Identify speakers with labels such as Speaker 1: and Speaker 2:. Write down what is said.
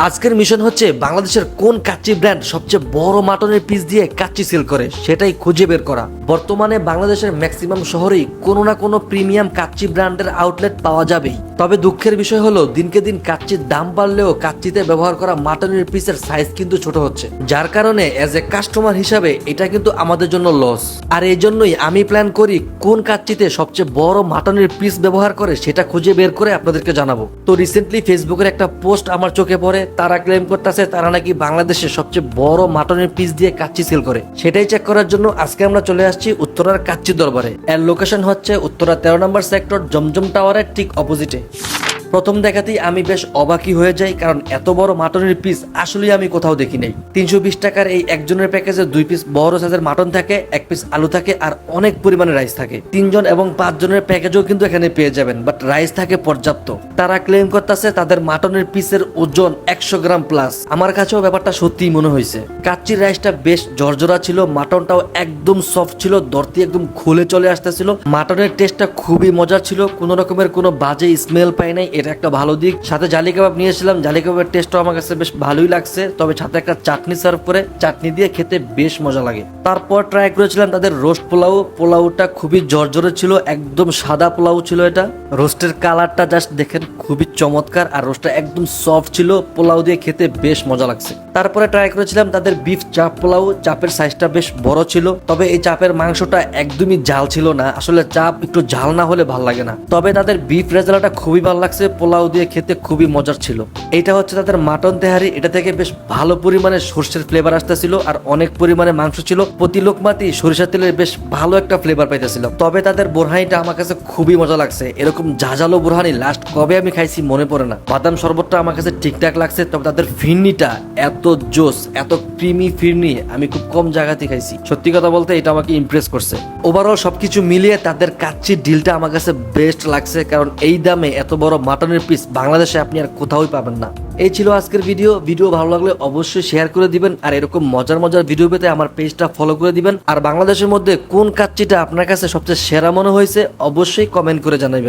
Speaker 1: আজকের মিশন হচ্ছে বাংলাদেশের কোন কাচ্চি ব্র্যান্ড সবচেয়ে বড় মাটনের পিস দিয়ে কাচ্চি সেল করে সেটাই খুঁজে বের করা। বর্তমানে বাংলাদেশের ম্যাক্সিমাম শহরেই কোনো না কোনো প্রিমিয়াম কাচ্চি ব্র্যান্ডের আউটলেট পাওয়া যাবেই। তবে দুঃখের বিষয় হলো দিনকে দিন কাচ্চির দাম বাড়লেও কাচ্চিতে ব্যবহার করা মাটনের পিসের সাইজ কিন্তু ছোট হচ্ছে, যার কারণে এজ এ কাস্টমার হিসাবে এটা কিন্তু আমাদের জন্য লস। আর এই জন্যই আমি প্ল্যান করি কোন কাচ্চিতে সবচেয়ে বড় মাটনের পিস ব্যবহার করে সেটা খুঁজে বের করে আপনাদেরকে জানাবো। তো রিসেন্টলি ফেসবুকের একটা পোস্ট আমার চোখে পড়ে, তারা ক্লেম করতেছে তারা নাকি বাংলাদেশের সবচেয়ে বড় মাটনের পিস দিয়ে কাচ্চি সেল করে। সেটাই চেক করার জন্য আজকে আমরা চলে আসছি উত্তরার কাচ্চি দরবারে। এর লোকেশন হচ্ছে উত্তরা 13 নম্বর সেক্টর, জমজম টাওয়ারের ঠিক অপোজিটে। প্রথম দেখাতেই আমি বেশ অবাকই হয়ে যাই, কারণ এত বড় মাটনের পিস আসলেই আমি কোথাও দেখি নাই। 320 টাকার এই একজনের প্যাকেজে 2 পিস বড় সাইজের মাটন থাকে, 1 পিস আলু থাকে আর অনেক পরিমাণে রাইস থাকে। 3 জন এবং 5 জনের প্যাকেজও কিন্তু এখানে পেয়ে যাবেন, বাট রাইস থাকে পর্যাপ্ত। তারা ক্লেম করতেছে তাদের মাটনের পিসের ওজন 100 গ্রাম প্লাস। আমার কাছেও ব্যাপারটা সত্যিই মনে হয়েছে। কাচ্চির রাইসটা বেশ জর্জরা ছিল, মাটনটাও একদম সফট ছিল, দরতি একদম খুলে চলে আসতেছিল। মাটনের টেস্টটা খুবই মজার ছিল, কোনো রকমের কোনো বাজে স্মেল পাই নাই, এটা একটা ভালো দিক। সাথে জালি কাবাব নিয়েছিলাম, জালি কাবাবের টেস্টও আমার কাছে বেশ ভালোই লাগছে, তবে সাথে একটা চাটনি সার্ভ করে, চাটনি দিয়ে খেতে বেশ মজা লাগে। তারপর ট্রাই করেছিলাম তাদের রোস্ট পোলাও। পোলাওটা খুবই জর্জরে ছিল, একদম সাদা পোলাও ছিল এটা। রোস্টের কালারটা জাস্ট দেখেন খুবই চমৎকার, আর রোস্টটা একদম সফট ছিল, পোলাও দিয়ে খেতে বেশ মজা লাগছে। তারপরে ট্রাই করেছিলাম তাদের বিফ চাপ পোলাও। চাপের সাইজটা বেশ বড় ছিল, তবে এই চাপের মাংসটা একদমই ঝাল ছিল না। আসলে চাপ একটু ঝাল না হলে ভাল লাগে না। তবে তাদের বিফ রেজালাটা খুবই ভালো লাগছে, পোলাও দিয়ে খেতে খুবই মজার ছিল। এটা হচ্ছে তাদের মাটন তেহারি। এটা থেকে বেশ ভালো পরিমাণে সরষের ফ্লেভার আসতেছিল, আর অনেক পরিমাণে মাংস ছিল। প্রতি লোকমাতি সরিষার তেলের বেশ ভালো একটা ফ্লেভার পাইতেছিল। তবে তাদের বোরহানিটা আমার কাছে খুবই মজা লাগছে। এরকম ঝাঁঝালো বোরহানি লাস্ট কবে আমি খাইছি মনে পড়ে না। বাদাম শরবতটা আমার কাছে ঠিকঠাক লাগছে, তবে তাদের ফিরনিটা এত জোস, এত ক্রিমি ফিরনি আমি খুব কম জায়গাতে খাইছি। সত্যি কথা বলতে এটা আমাকে ইমপ্রেস করছে। ওভারঅল সবকিছু মিলিয়ে তাদের কাচ্চির ডিলটা আমার কাছে বেস্ট লাগছে, কারণ এই দামে এত বড় মাটনের পিস বাংলাদেশে আপনি আর কোথাওই পাবেন না। এই ছিল আজকের ভিডিও ভালো লাগলে অবশ্যই শেয়ার করে দিবেন, আর এরকম মজার মজার ভিডিও পেতে আমার পেজটা ফলো করে দিবেন। আর বাংলাদেশের মধ্যে কোন কাচ্চিটা আপনার কাছে সবচেয়ে সেরা মনে হয়েছে অবশ্যই কমেন্ট করে জানাবেন।